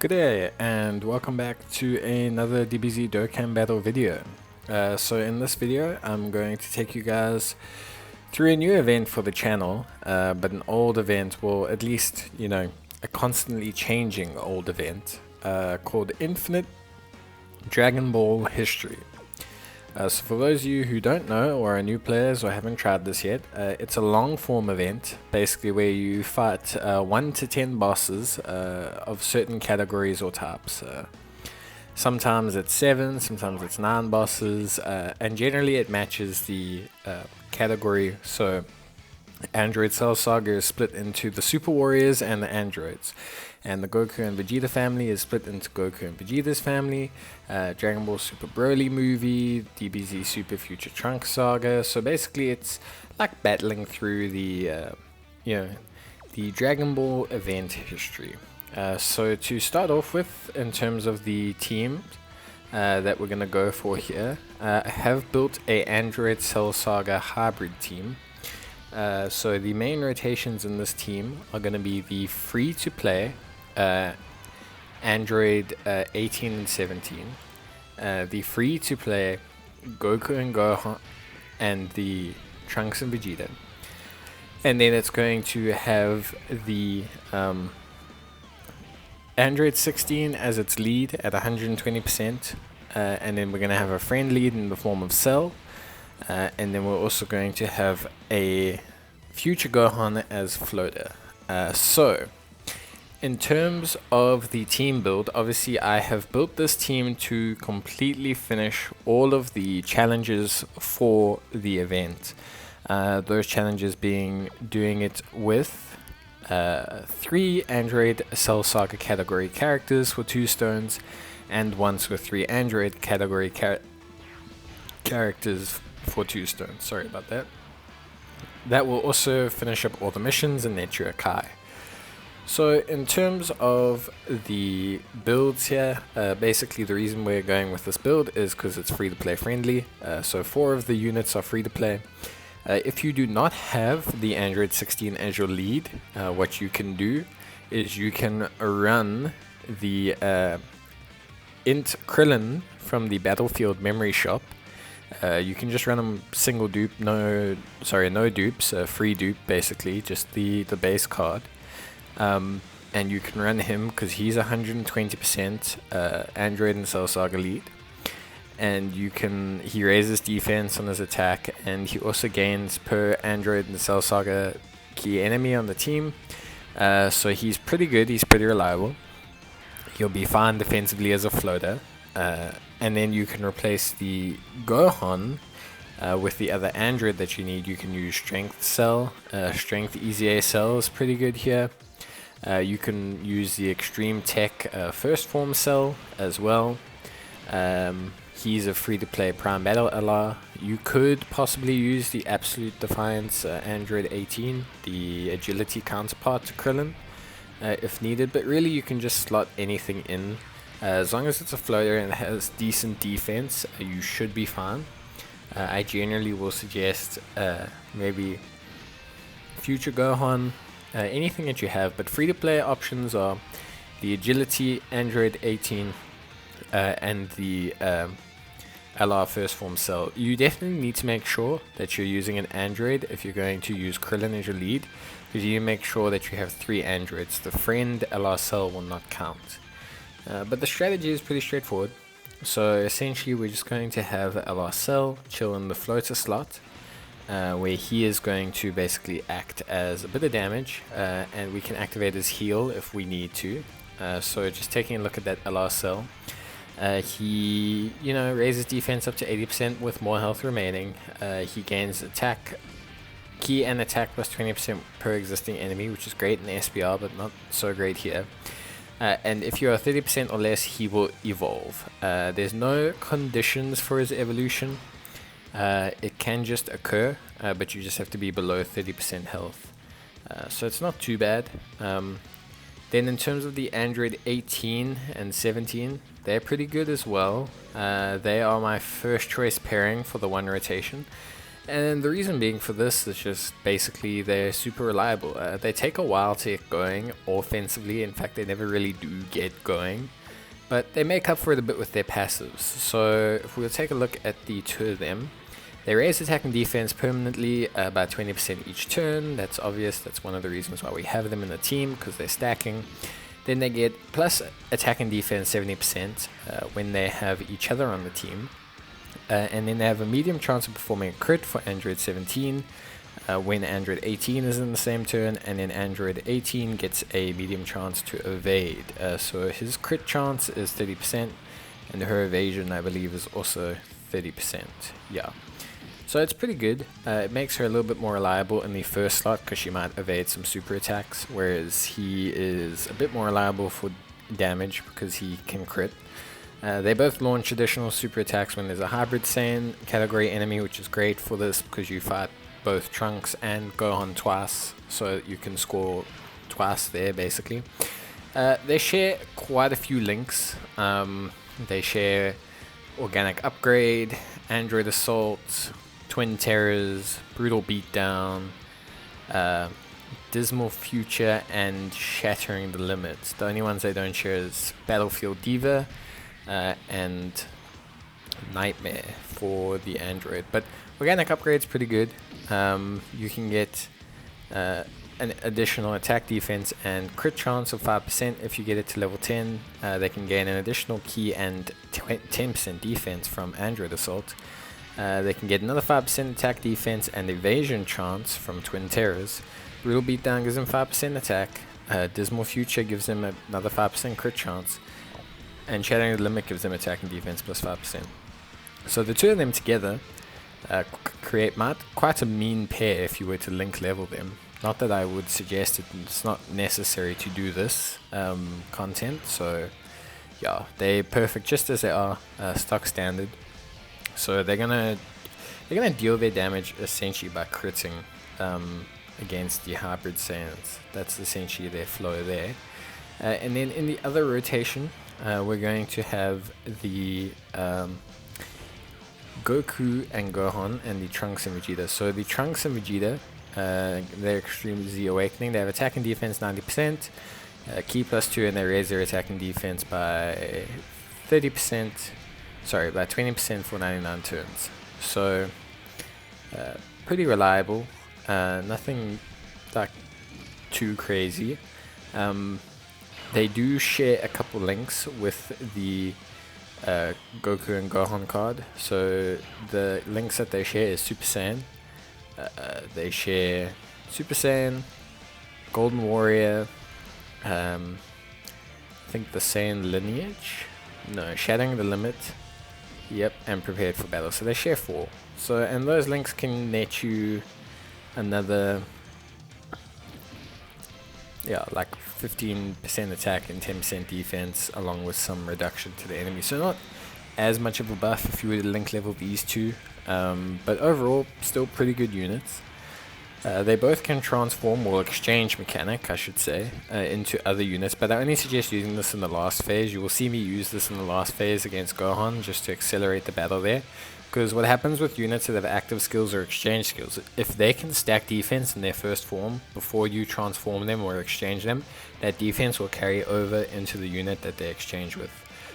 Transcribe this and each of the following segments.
Good day, and welcome back to another Dbz Dokkan battle video. So in this video, I'm going to take you guys through a new event for the channel, but an old event, well, at least, a constantly changing old event called Infinite Dragonball History. So for those of you who don't know or are new players or haven't tried this yet, it's a long form event, basically where you fight 1 to 10 bosses of certain categories or types. Sometimes it's 7, sometimes it's 9 bosses, and generally it matches the category. So Android Cell Saga is split into the Super Warriors and the Androids, and the Goku and Vegeta family is split into Goku and Vegeta's family, Dragon Ball Super Broly movie, DBZ Super Future Trunks Saga. So basically it's like battling through the the Dragon Ball event history. So to start off with, in terms of the teams that we're going to go for here, I have built a Android Cell Saga hybrid team. So the main rotations in this team are going to be the free-to-play Android 18 and 17, the free-to-play Goku and Gohan, and the Trunks and Vegeta. And then it's going to have the Android 16 as its lead at 120%, and then we're going to have a friend lead in the form of Cell. And then we're also going to have a future Gohan as floater. So, in terms of the team build, obviously I have built this team to completely finish all of the challenges for the event. Those challenges being doing it with 3 Android Cell Saga category characters for 2 stones, and once with 3 Android category characters for 2 stones. Sorry about that. That will also finish up all the missions and net you a Kai. So in terms of the builds here, basically the reason we're going with this build is because it's free to play friendly. So 4 of the units are free to play. If you do not have the Android 16 as your lead, what you can do is you can run the Int Krillin from the Battlefield Memory Shop. You can just run them single dupe, no dupes, free dupe basically, just the base card. And you can run him because he's 120% Android and Cell Saga lead. And he raises defense on his attack, and he also gains per Android and Cell Saga key enemy on the team. So he's pretty good, he's pretty reliable. He'll be fine defensively as a floater. And then you can replace the Gohan with the other Android that you need. You can use Strength Cell. Strength EZA Cell is pretty good here. You can use the Extreme Tech First Form Cell as well. He's a free-to-play Prime Battle LR. You could possibly use the Absolute Defiance Android 18, the Agility counterpart to Krillin, if needed. But really you can just slot anything in. As long as it's a floater and has decent defense, you should be fine. I generally will suggest maybe future Gohan, anything that you have, but free-to-play options are the Agility Android 18 and the LR First Form Cell. You definitely need to make sure that you're using an Android if you're going to use Krillin as your lead, because you make sure that you have 3 Androids. The friend LR Cell will not count. But the strategy is pretty straightforward. So essentially we're just going to have LR Cell chill in the floater slot, where he is going to basically act as a bit of damage, and we can activate his heal if we need to. So just taking a look at that LR Cell, he raises defense up to 80% with more health remaining. He gains attack key and attack plus 20% per existing enemy, which is great in SBR but not so great here. And if you are 30% or less, he will evolve. There's no conditions for his evolution. It can just occur, but you just have to be below 30% health. So it's not too bad. Then in terms of the Android 18 and 17, they're pretty good as well. They are my first choice pairing for the 1 rotation. And the reason being for this is just basically they're super reliable. They take a while to get going offensively. In fact, they never really do get going. But they make up for it a bit with their passives. So if we'll take a look at the two of them, they raise attack and defense permanently by 20% each turn. That's obvious. That's one of the reasons why we have them in the team, because they're stacking. Then they get plus attack and defense 70% when they have each other on the team. And then they have a medium chance of performing a crit for Android 17 when Android 18 is in the same turn, and then Android 18 gets a medium chance to evade. So his crit chance is 30%, and her evasion, I believe, is also 30%. Yeah. So it's pretty good. It makes her a little bit more reliable in the first slot because she might evade some super attacks, whereas he is a bit more reliable for damage because he can crit. They both launch additional super attacks when there's a hybrid Saiyan category enemy, which is great for this because you fight both Trunks and Gohan twice, so you can score twice there basically. They share quite a few links. They share Organic Upgrade, Android Assault, Twin Terrors, Brutal Beatdown, Dismal Future, and Shattering the Limits. The only ones they don't share is Battlefield Diva and Nightmare for the Android. But Organic Upgrade's pretty good. You can get an additional attack, defense, and crit chance of 5% if you get it to level 10. They can gain an additional key and 10% defense from Android Assault. They can get another 5% attack, defense, and evasion chance from Twin Terrors. Brutal Beatdown gives them 5% attack. Dismal Future gives them another 5% crit chance. And Shattering the Limit gives them attack and defense plus 5%. So the two of them together create quite a mean pair if you were to link level them. Not that I would suggest it, it's not necessary to do this content. So yeah, they're perfect just as they are, stock standard. So they're gonna deal their damage essentially by critting against the hybrid Saiyans. That's essentially their flow there. And then in the other rotation, we're going to have the Goku and Gohan and the Trunks and Vegeta. So the Trunks and Vegeta, they're Extreme Z Awakening. They have attack and defense 90%, key +2, and they raise their attack and defense by 30%. Sorry, by 20% for 99 turns. So pretty reliable. Nothing like too crazy. They do share a couple links with the Goku and Gohan card. So the links that they share is Super Saiyan. They share Super Saiyan, Golden Warrior, I think the Saiyan lineage. No, Shattering the Limit. Yep, and Prepared for Battle. So they share 4. So, and those links can net you another, yeah, like 15% attack and 10% defense, along with some reduction to the enemy. So not as much of a buff if you were to link level these two, but overall still pretty good units. They both can transform, or exchange mechanic I should say, into other units, but I only suggest using this in the last phase. You will see me use this in the last phase against Gohan just to accelerate the battle there. Because what happens with units that have active skills or exchange skills, if they can stack defense in their first form before you transform them or exchange them, that defense will carry over into the unit that they exchange with.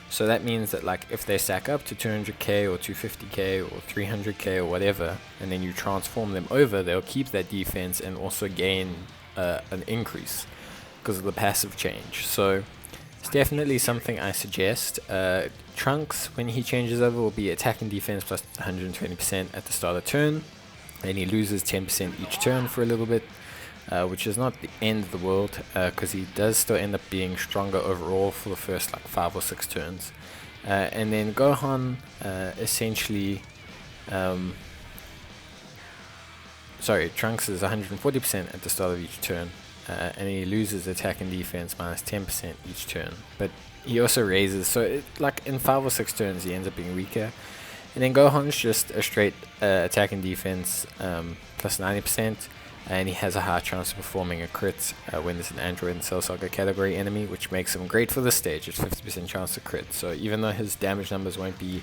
So that means that like if they stack up to 200k or 250k or 300k or whatever, and then you transform them over, they'll keep that defense and also gain an increase because of the passive change. So it's definitely something I suggest. Trunks, when he changes over, will be attack and defense plus 120% at the start of turn, and he loses 10% each turn for a little bit, which is not the end of the world, because he does still end up being stronger overall for the first like 5 or 6 turns. And then Gohan essentially, Trunks is 140% at the start of each turn, and he loses attack and defense minus 10% each turn, but he also raises, so like in 5 or 6 turns he ends up being weaker. And then Gohan's just a straight attack and defense plus 90%, and he has a high chance of performing a crit when there's an Android and Cell Saga category enemy, which makes him great for the stage at 50% chance to crit. So even though his damage numbers won't be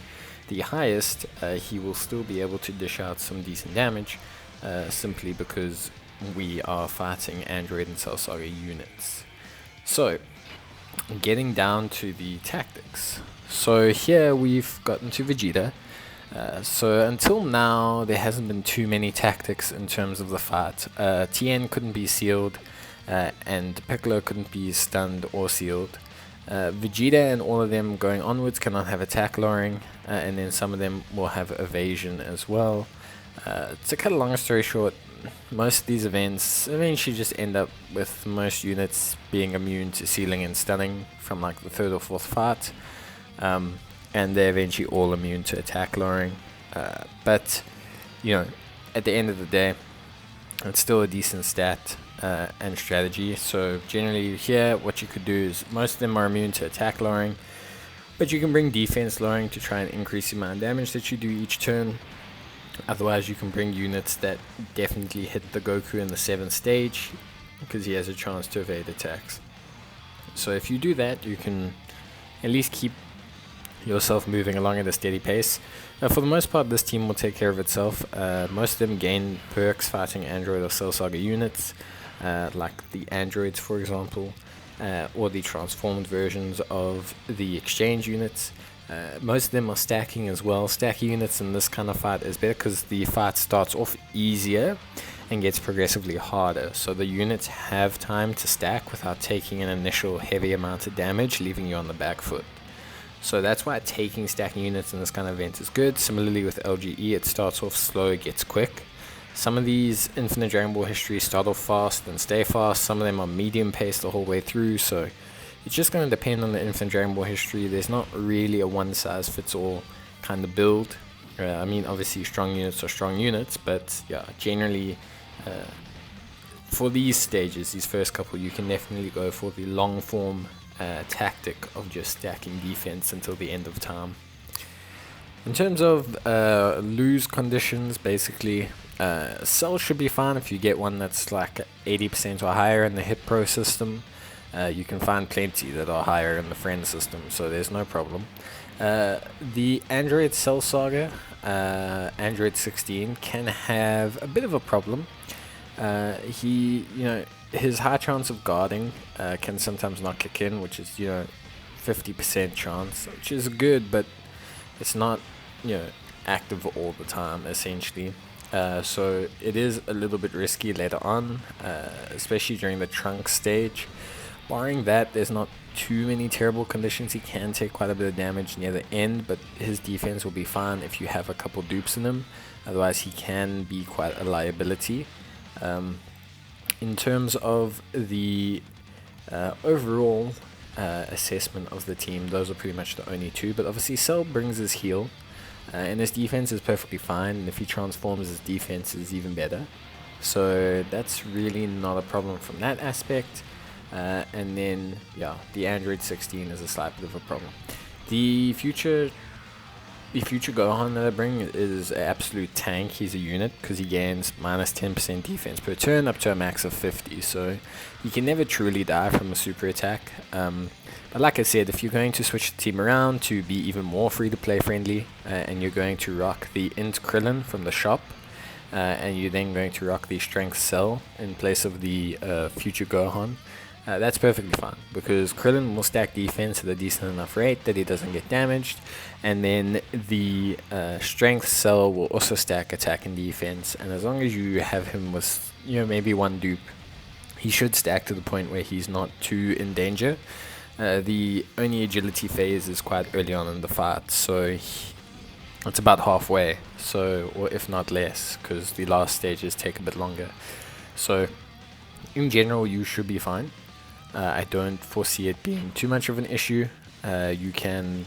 the highest, he will still be able to dish out some decent damage, simply because we are fighting Android and Cell Saga units. So, getting down to the tactics. So here we've gotten to Vegeta. So until now, there hasn't been too many tactics in terms of the fight. TN couldn't be sealed, and Piccolo couldn't be stunned or sealed. Vegeta and all of them going onwards cannot have attack lowering, and then some of them will have evasion as well. To cut a long story short, most of these events eventually just end up with most units being immune to sealing and stunning from like the third or fourth fight. And they're eventually all immune to attack lowering. But, you know, at the end of the day, it's still a decent stat and strategy. So generally here, what you could do is most of them are immune to attack lowering, but you can bring defense lowering to try and increase the amount of damage that you do each turn. Otherwise, you can bring units that definitely hit the Goku in the 7th stage, because he has a chance to evade attacks. So if you do that, you can at least keep yourself moving along at a steady pace. For the most part, this team will take care of itself. Most of them gain perks fighting Android or Cell Saga units, like the androids, for example, or the transformed versions of the exchange units. Most of them are stacking as well. Stacking units in this kind of fight is better because the fight starts off easier and gets progressively harder. So the units have time to stack without taking an initial heavy amount of damage, leaving you on the back foot. So that's why taking stacking units in this kind of event is good. Similarly with LGE, it starts off slow, it gets quick. Some of these Infinite Dragonball History start off fast and stay fast. Some of them are medium paced the whole way through. So it's just going to depend on the Infinite Dragonball History. There's not really a one-size-fits-all kind of build. I mean, obviously strong units are strong units, but yeah, generally for these stages, these first couple, you can definitely go for the long-form tactic of just stacking defense until the end of time. In terms of lose conditions, basically, Cell should be fine if you get one that's like 80% or higher in the Hit Pro system. You can find plenty that are higher in the Friend system, so there's no problem. The Android Cell Saga, Android 16, can have a bit of a problem. His high chance of guarding can sometimes not kick in, which is 50% chance, which is good, but it's not active all the time essentially. So it is a little bit risky later on, especially during the trunk stage. Barring that, there's not too many terrible conditions. He can take quite a bit of damage near the end, but his defense will be fine if you have a couple dupes in him. Otherwise, he can be quite a liability. In terms of the overall assessment of the team, those are pretty much the only two. But obviously, Cell brings his heal, and his defense is perfectly fine. And if he transforms, his defense is even better. So that's really not a problem from that aspect. And then, the Android 16 is a slight bit of a problem. The future Gohan that I bring is an absolute tank. He's a unit because he gains minus 10% defense per turn up to a max of 50. So he can never truly die from a super attack. But like I said, if you're going to switch the team around to be even more free-to-play friendly, and you're going to rock the Int Krillin from the shop, and you're then going to rock the Strength Cell in place of the future Gohan, that's perfectly fine, because Krillin will stack defense at a decent enough rate that he doesn't get damaged, and then the Strength Cell will also stack attack and defense, and as long as you have him with maybe one dupe, he should stack to the point where he's not too in danger. The only agility phase is quite early on in the fight, so it's about halfway, or if not less, because the last stages take a bit longer. So in general, you should be fine. I don't foresee it being too much of an issue. You can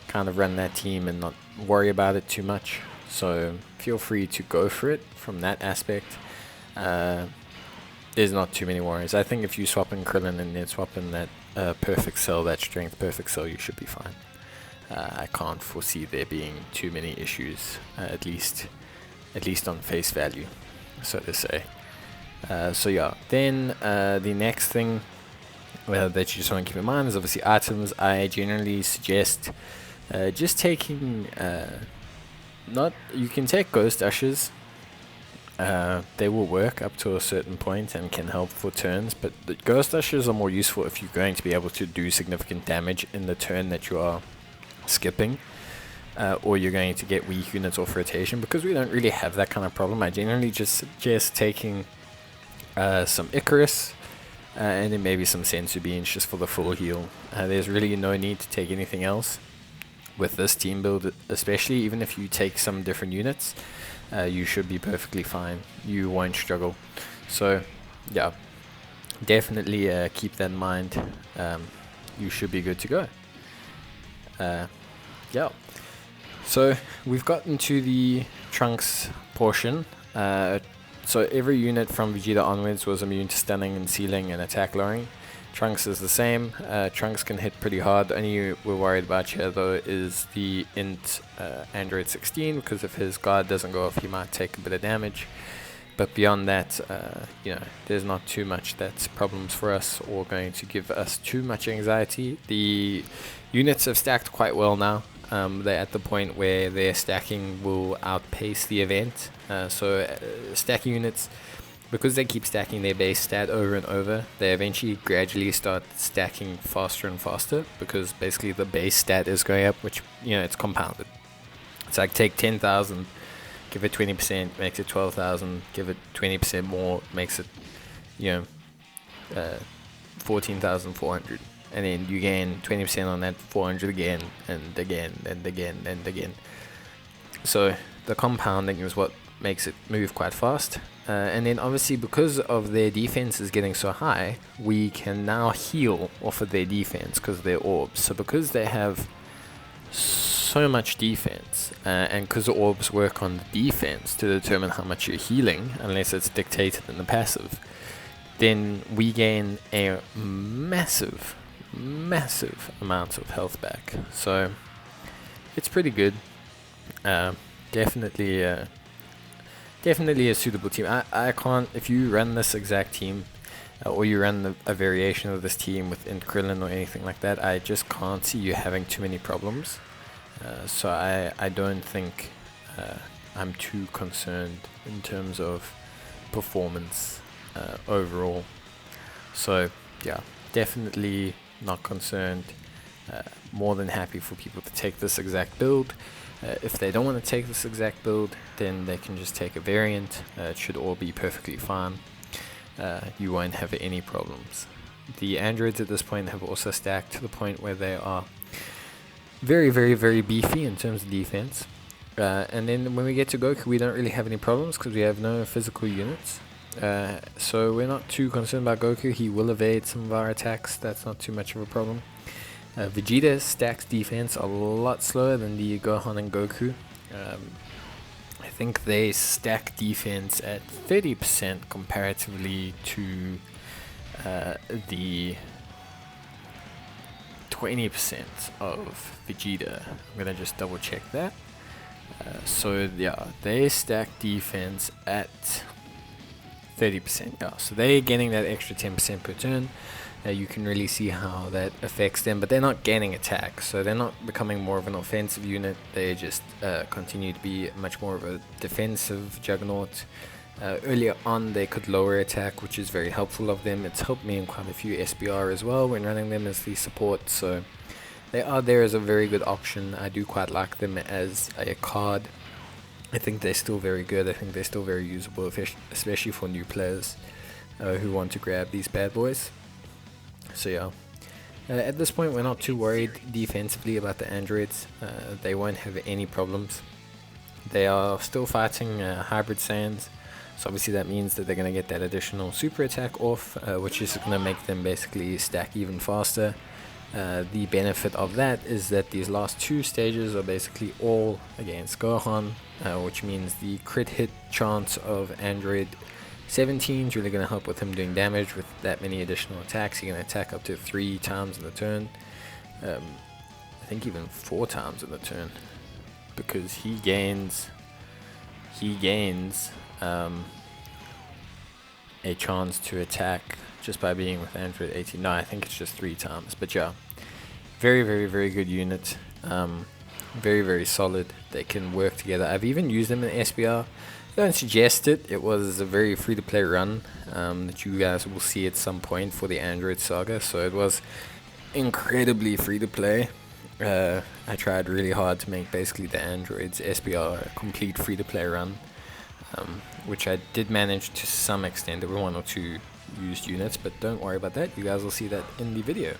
kind of run that team and not worry about it too much. So feel free to go for it from that aspect. There's not too many worries. I think if you swap in Krillin and then swap in that perfect cell, that strength perfect cell, you should be fine. I can't foresee there being too many issues, at least on face value, so to say. So yeah, then the next thing that you just want to keep in mind is obviously items. I generally suggest just taking not you can take ghost ushers. They will work up to a certain point and can help for turns, but the ghost ushers are more useful if you're going to be able to do significant damage in the turn that you are skipping, or you're going to get weak units off rotation. Because we don't really have that kind of problem, I generally just suggest taking some Icarus, and then maybe some Sensu Beans just for the full heal. There's really no need to take anything else with this team build, especially even if you take some different units. You should be perfectly fine. You won't struggle. So, yeah, definitely keep that in mind. You should be good to go. Yeah. So we've gotten to the Trunks portion. So every unit from Vegeta onwards was immune to stunning and sealing and attack lowering. Trunks is the same. Trunks can hit pretty hard. The only we're worried about here though is the int Android 16, because if his guard doesn't go off, he might take a bit of damage. But beyond that, there's not too much that's problems for us or going to give us too much anxiety. The units have stacked quite well now. They're at the point where their stacking will outpace the event. Stacking units, because they keep stacking their base stat over and over, they eventually gradually start stacking faster and faster, because basically the base stat is going up, which, it's compounded. It's like take 10,000, give it 20%, makes it 12,000, give it 20% more, makes it, 14,400. And then you gain 20% on that 400 again, and again, and again, and again. So the compounding is what makes it move quite fast. And then obviously, because of their defense is getting so high, we can now heal off of their defense because of their orbs. So because they have so much defense, and because the orbs work on the defense to determine how much you're healing, unless it's dictated in the passive, then we gain a massive amount of health back. So it's pretty good. Definitely a suitable team. I can't, if you run this exact team, or you run a variation of this team with Krillin or anything like that, I just can't see you having too many problems. So I don't think I'm too concerned in terms of performance overall. So yeah, definitely not concerned. More than happy for people to take this exact build. If they don't want to take this exact build, then they can just take a variant. It should all be perfectly fine. You won't have any problems. The androids at this point have also stacked to the point where they are very, very, very beefy in terms of defense. And then when we get to Goku, we don't really have any problems because we have no physical units. So we're not too concerned about Goku. He will evade some of our attacks. That's not too much of a problem. Vegeta stacks defense a lot slower than the Gohan and Goku. I think they stack defense at 30% comparatively to the 20% of Vegeta. I'm gonna just double check that. So yeah, they stack defense at 30%. Yeah, so they're getting that extra 10% per turn. You can really see how that affects them, but they're not gaining attack, so they're not becoming more of an offensive unit. They just continue to be much more of a defensive juggernaut. Earlier on, they could lower attack, which is very helpful of them. It's helped me in quite a few SBR as well when running them as the support, so they are there as a very good option. I do quite like them as a card. I think they're still very good. I think they're still very usable, especially for new players who want to grab these bad boys. So yeah, at this point we're not too worried defensively about the androids. They won't have any problems. They are still fighting hybrid Saiyans, so obviously that means that they're going to get that additional super attack off, which is going to make them basically stack even faster. The benefit of that is that these last two stages are basically all against Gohan, which means the crit hit chance of Android 17 is really going to help with him doing damage with that many additional attacks. He can attack up to 3 times in the turn. I think even 4 times in the turn, because he gains a chance to attack just by being with Android 18. No, I think it's just 3 times. But yeah, very, very, very good unit. Very, very solid. They can work together. I've even used them in SBR. I don't suggest it. It was a very free-to-play run that you guys will see at some point for the Android Saga. So it was incredibly free-to-play. I tried really hard to make basically the Android's SBR a complete free-to-play run, which I did manage to some extent. There were 1 or 2 used units, but don't worry about that. You guys will see that in the video.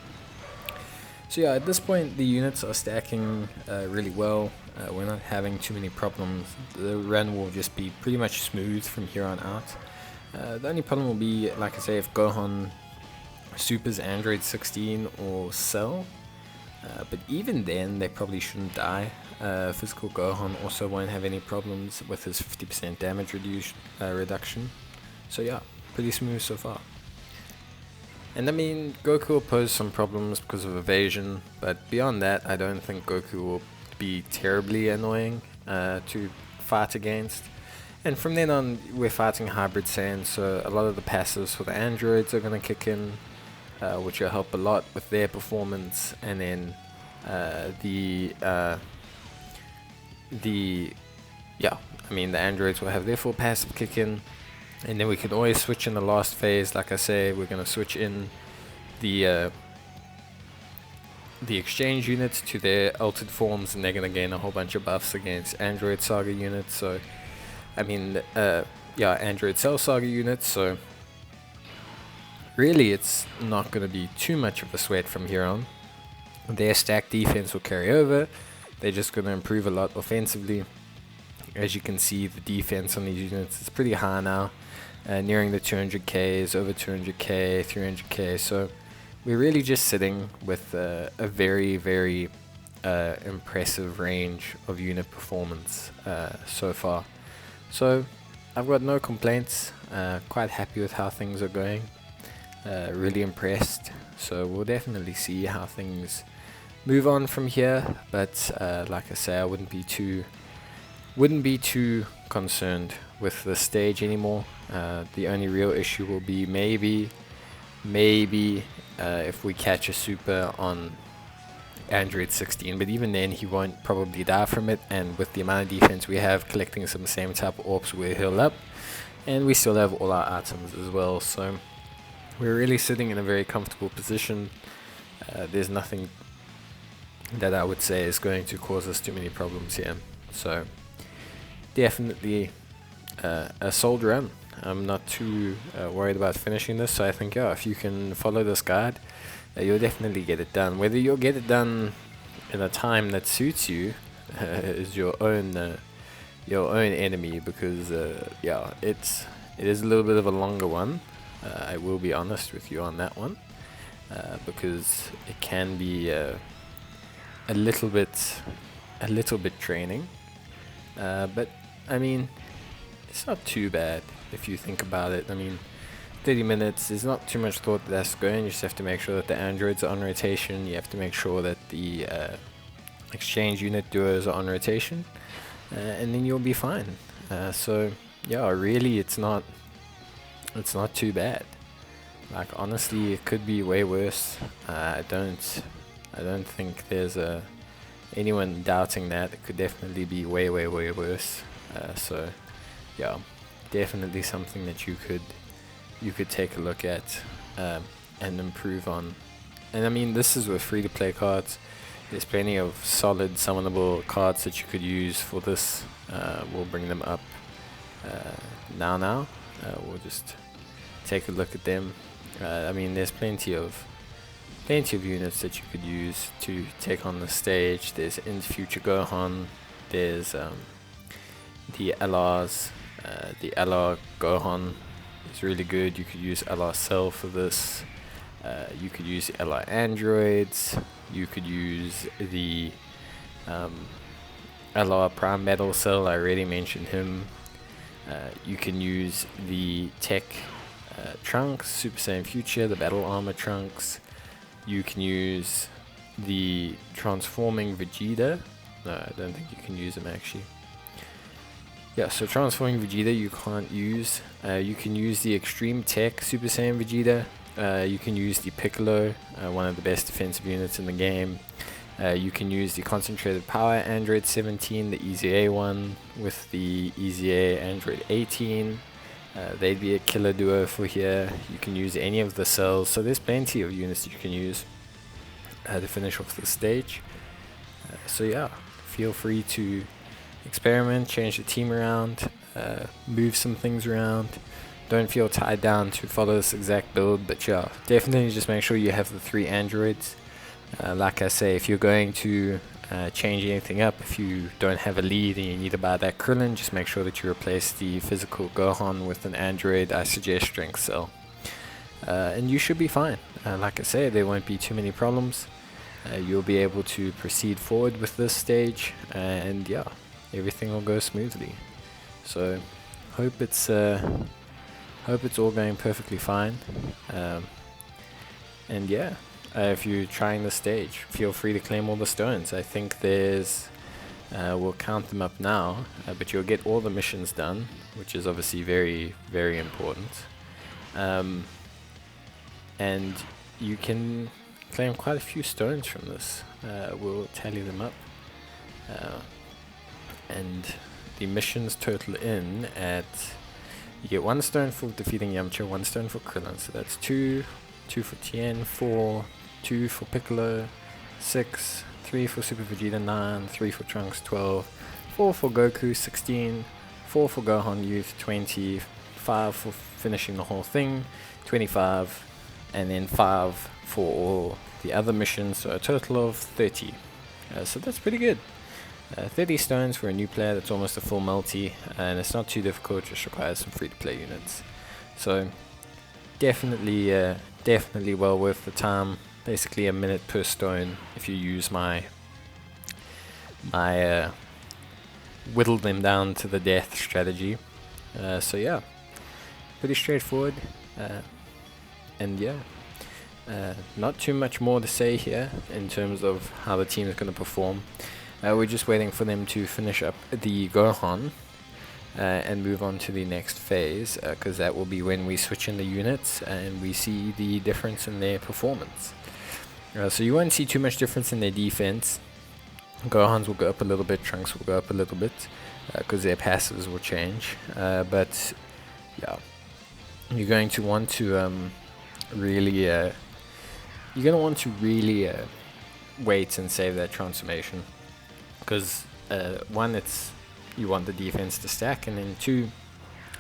So yeah, at this point the units are stacking really well. We're not having too many problems. The run will just be pretty much smooth from here on out. The only problem will be, like I say, if Gohan supers Android 16 or Cell. But even then, they probably shouldn't die. Physical Gohan also won't have any problems with his 50% damage reduction. So yeah, pretty smooth so far. And I mean, Goku will pose some problems because of evasion, but beyond that, I don't think Goku will be terribly annoying to fight against. And from then on, we're fighting Hybrid Saiyan, so a lot of the passives for the androids are going to kick in, which will help a lot with their performance. And then the androids will have their full passive kick in. And then we can always switch in the last phase. Like I say, we're going to switch in the exchange units to their altered forms, and they're going to gain a whole bunch of buffs against Android Saga units. So, I mean, Android Cell Saga units. So, really, it's not going to be too much of a sweat from here on. Their stack defense will carry over. They're just going to improve a lot offensively. As you can see, the defense on these units is pretty high now. Nearing the 200Ks, over 200K, 300K. So we're really just sitting with a very, very impressive range of unit performance so far. So I've got no complaints. Quite happy with how things are going. Really impressed. So we'll definitely see how things move on from here. But like I say, I wouldn't be too concerned with the stage anymore. The only real issue will be maybe if we catch a super on Android 16, but even then he won't probably die from it, and with the amount of defense we have, collecting some same type of orbs will heal up, and we still have all our items as well, so we're really sitting in a very comfortable position. There's nothing that I would say is going to cause us too many problems here, so definitely a solid run. I'm not too worried about finishing this, so I think if you can follow this guide, you'll definitely get it done. Whether you'll get it done in a time that suits you is your own enemy, because it is a little bit of a longer one. I will be honest with you on that one, because it can be a little bit draining, but I mean, it's not too bad if you think about it. I mean, 30 minutes is not too much thought that's going. You just have to make sure that the androids are on rotation. You have to make sure that the exchange unit duos are on rotation, and then you'll be fine. So yeah, really, it's not too bad. Like, honestly, it could be way worse. I don't think there's anyone doubting that. It could definitely be way worse. So yeah, definitely something that you could take a look at and improve on. And I mean, this is with free-to-play cards. There's plenty of solid summonable cards that you could use for this. We'll bring them up now. We'll just take a look at them. I mean, there's plenty of units that you could use to take on the stage. There's In Future Gohan. There's the LRs. The LR Gohan is really good. You could use LR Cell for this. You could use the LR Androids. You could use the LR Prime Metal Cell. I already mentioned him. You can use the Tech Trunks, Super Saiyan Future, the Battle Armor Trunks. You can use the Transforming Vegeta. No, I don't think you can use him actually. yeah, so transforming Vegeta you can't use. You can use the Extreme Tech Super Saiyan Vegeta. You can use the Piccolo, one of the best defensive units in the game. You can use the Concentrated Power Android 17, the EZA one, with the EZA Android 18. They'd be a killer duo for here. You can use any of the cells, so there's plenty of units you can use to finish off the stage. So yeah, feel free to experiment, change the team around, move some things around. Don't feel tied down to follow this exact build, but yeah, definitely just make sure you have the 3 androids. Like I say, if you're going to change anything up, if you don't have a lead and you need to buy that Krillin, just make sure that you replace the physical Gohan with an android. I suggest Strength Cell. And you should be fine. Like I say, there won't be too many problems. You'll be able to proceed forward with this stage, and yeah, everything will go smoothly. So hope it's all going perfectly fine. And yeah, if you're trying the stage, feel free to claim all the stones. I think there's we'll count them up now, but you'll get all the missions done, which is obviously very, very important. And you can claim quite a few stones from this. We'll tally them up. And the missions total in at, you get 1 stone for defeating Yamcha, 1 stone for Krillin, so that's 2 for Tien, 4, 2 for Piccolo, 6, 3 for Super Vegeta, 9, 3 for Trunks, 12, 4 for Goku, 16, 4 for Gohan Youth, 20, 5 for finishing the whole thing, 25, and then 5 for all the other missions, so a total of 30. So that's pretty good. 30 stones for a new player, that's almost a full multi, and it's not too difficult, just requires some free-to-play units. So definitely well worth the time. Basically a minute per stone if you use my whittle them down to the death strategy. So yeah, pretty straightforward, and yeah, not too much more to say here in terms of how the team is going to perform. We're just waiting for them to finish up the Gohan and move on to the next phase, because that will be when we switch in the units and we see the difference in their performance. So you won't see too much difference in their defense. Gohan's will go up a little bit, Trunks will go up a little bit, because their passives will change. But yeah, you're going to want to really wait and save that transformation, because one, you want the defense to stack, and then 2,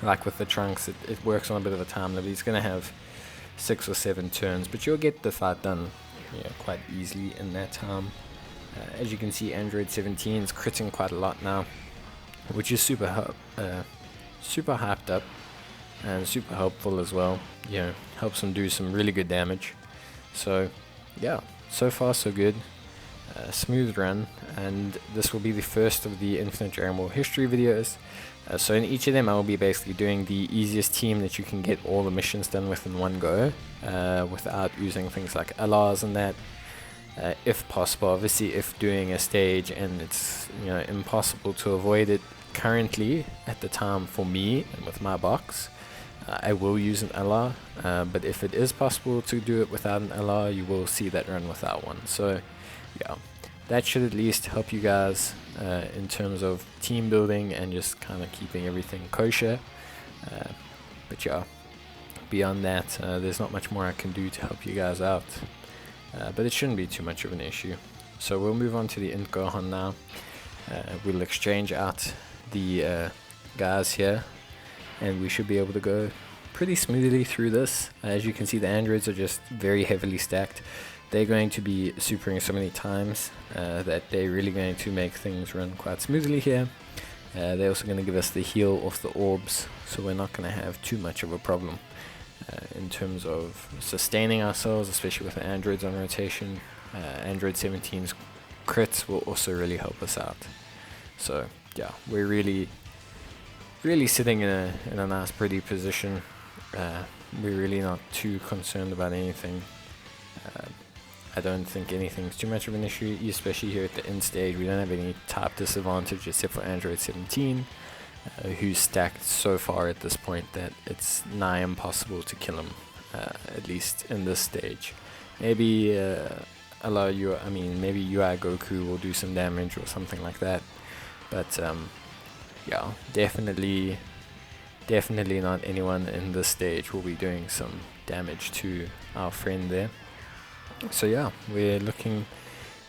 like with the Trunks, it works on a bit of a time limit. He's going to have 6 or 7 turns, but you'll get the fight done quite easily in that time. As you can see, Android 17 is critting quite a lot now, which is super hyped up and super helpful as well. Helps him do some really good damage. So yeah, so far so good. Smooth run, and this will be the first of the Infinite Dragonball History videos. So in each of them I will be basically doing the easiest team that you can get all the missions done with in one go, without using things like LRs and that, if possible. Obviously, if doing a stage and it's impossible to avoid it currently at the time for me and with my box, I will use an LR, but if it is possible to do it without an LR, you will see that run without one. So yeah, that should at least help you guys in terms of team building and just kind of keeping everything kosher. But yeah, beyond that, there's not much more I can do to help you guys out. But it shouldn't be too much of an issue. So we'll move on to the Int Gohan now. We'll exchange out the guys here, and we should be able to go pretty smoothly through this. As you can see, the androids are just very heavily stacked. They're going to be supering so many times that they're really going to make things run quite smoothly here. They're also going to give us the heal off the orbs, so we're not going to have too much of a problem in terms of sustaining ourselves, especially with the androids on rotation. Android 17's crits will also really help us out. So yeah, we're really sitting in a nice pretty position. We're really not too concerned about anything. I don't think anything's too much of an issue, especially here at the end stage. We don't have any type disadvantage except for Android 17. who's stacked so far at this point that it's nigh impossible to kill him, at least in this stage. Maybe maybe UI Goku will do some damage or something like that, but yeah, definitely not anyone in this stage will be doing some damage to our friend there. So yeah, we're looking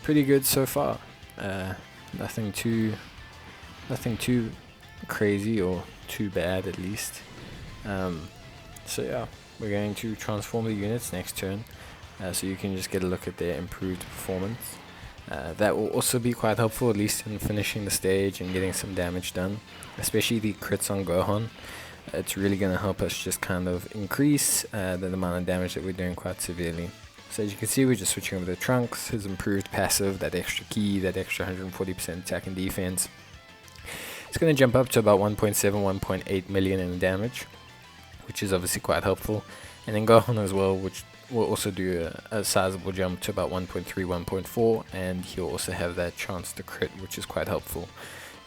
pretty good so far. Nothing too crazy or too bad, at least. So yeah, we're going to transform the units next turn, so you can just get a look at their improved performance. That will also be quite helpful, at least in finishing the stage and getting some damage done, especially the crits on Gohan. It's really going to help us just kind of increase the amount of damage that we're doing quite severely. So as you can see, we're just switching over to Trunks, his improved passive, that extra ki, that extra 140% attack and defense. It's going to jump up to about 1.7, 1.8 million in damage, which is obviously quite helpful. And then Gohan as well, which will also do a sizable jump to about 1.3, 1.4, and he'll also have that chance to crit, which is quite helpful.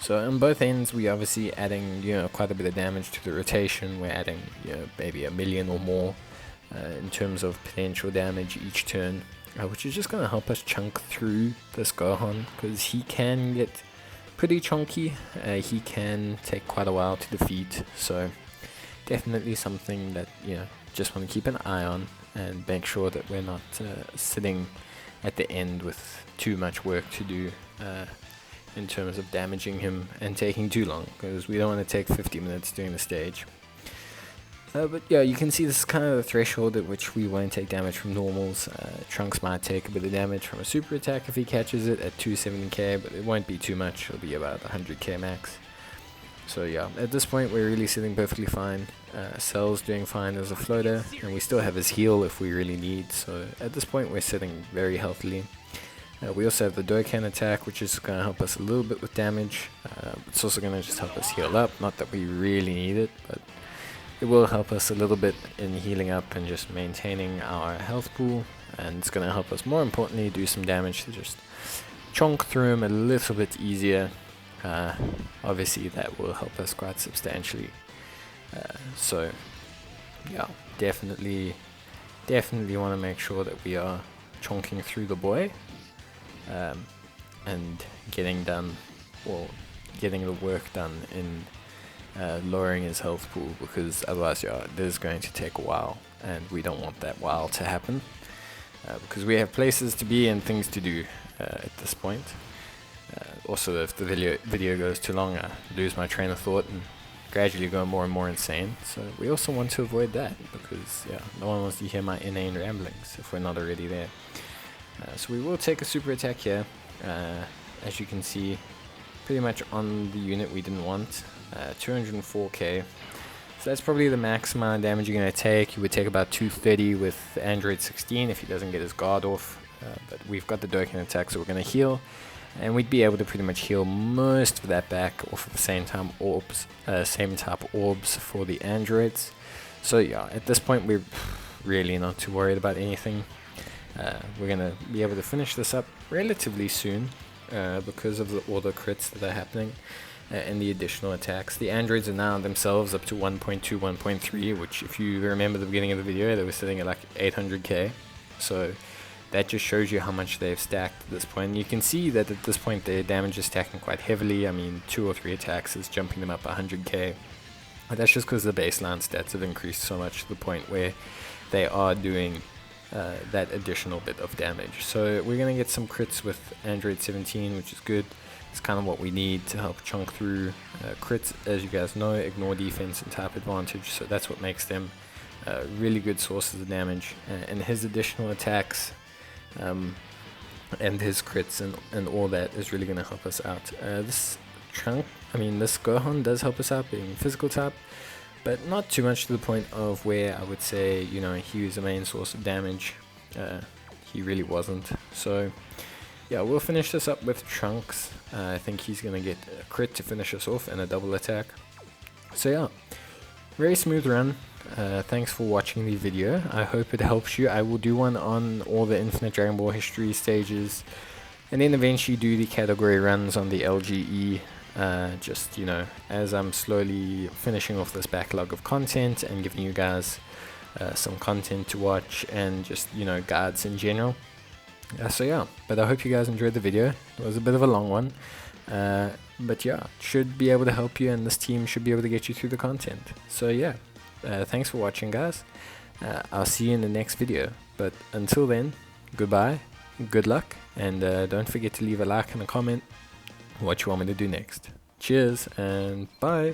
So on both ends, we're obviously adding, quite a bit of damage to the rotation. We're adding, maybe 1 million or more in terms of potential damage each turn, which is just going to help us chunk through this Gohan, because he can get pretty chunky. He can take quite a while to defeat, so definitely something that just want to keep an eye on and make sure that we're not sitting at the end with too much work to do in terms of damaging him and taking too long, because we don't want to take 50 minutes doing the stage. But yeah, you can see this is kind of the threshold at which we won't take damage from normals. Trunks might take a bit of damage from a super attack if he catches it at 270k, but it won't be too much. It'll be about 100k max. So yeah, at this point we're really sitting perfectly fine. Cell's doing fine as a floater, and we still have his heal if we really need. So at this point we're sitting very healthily. We also have the Dokkan attack, which is going to help us a little bit with damage. It's also going to just help us heal up. Not that we really need it, but it will help us a little bit in healing up and just maintaining our health pool. And it's going to help us, more importantly, do some damage to just chunk through him a little bit easier. Obviously that will help us quite substantially. So yeah, definitely want to make sure that we are chunking through the boy and getting the work done in lowering his health pool, because otherwise it is going to take a while, and we don't want that while to happen, because we have places to be and things to do at this point. Also, if the video goes too long, I lose my train of thought and gradually go more and more insane. So we also want to avoid that, because no one wants to hear my inane ramblings if we're not already there. So we will take a super attack here, as you can see, pretty much on the unit we didn't want, 204k. So that's probably the max amount of damage you're going to take. You would take about 230 with Android 16 if he doesn't get his guard off, but we've got the Dokkan attack, so we're going to heal. And we'd be able to pretty much heal most of that back off of the same type orbs for the androids. So yeah, at this point we're really not too worried about anything. We're gonna be able to finish this up relatively soon because of all the crits that are happening and the additional attacks. The androids are now themselves up to 1.2, 1.3, which if you remember the beginning of the video, they were sitting at like 800k. So that just shows you how much they've stacked at this point. And you can see that at this point their damage is stacking quite heavily. I mean, 2 or 3 attacks is jumping them up 100k. But that's just because the baseline stats have increased so much to the point where they are doing that additional bit of damage. So we're going to get some crits with Android 17, which is good. It's kind of what we need to help chunk through crits. As you guys know, ignore defense and type advantage, so that's what makes them really good sources of damage. And his additional attacks and his crits and all that is really going to help us out. This Gohan does help us out being physical type, but not too much to the point of where I would say, he was the main source of damage. He really wasn't. So yeah, we'll finish this up with Trunks. I think he's going to get a crit to finish us off and a double attack. So yeah, very smooth run. Thanks for watching the video. I hope it helps you. I will do one on all the Infinite Dragonball History stages, and then eventually do the category runs on the LGE just, you know, as I'm slowly finishing off this backlog of content and giving you guys some content to watch and just, you know, guides in general. So yeah, but I hope you guys enjoyed the video. It was a bit of a long one, but yeah, should be able to help you, and this team should be able to get you through the content. So yeah, thanks for watching, guys. I'll see you in the next video, but until then, goodbye, good luck, and don't forget to leave a like and a comment what you want me to do next. Cheers and bye.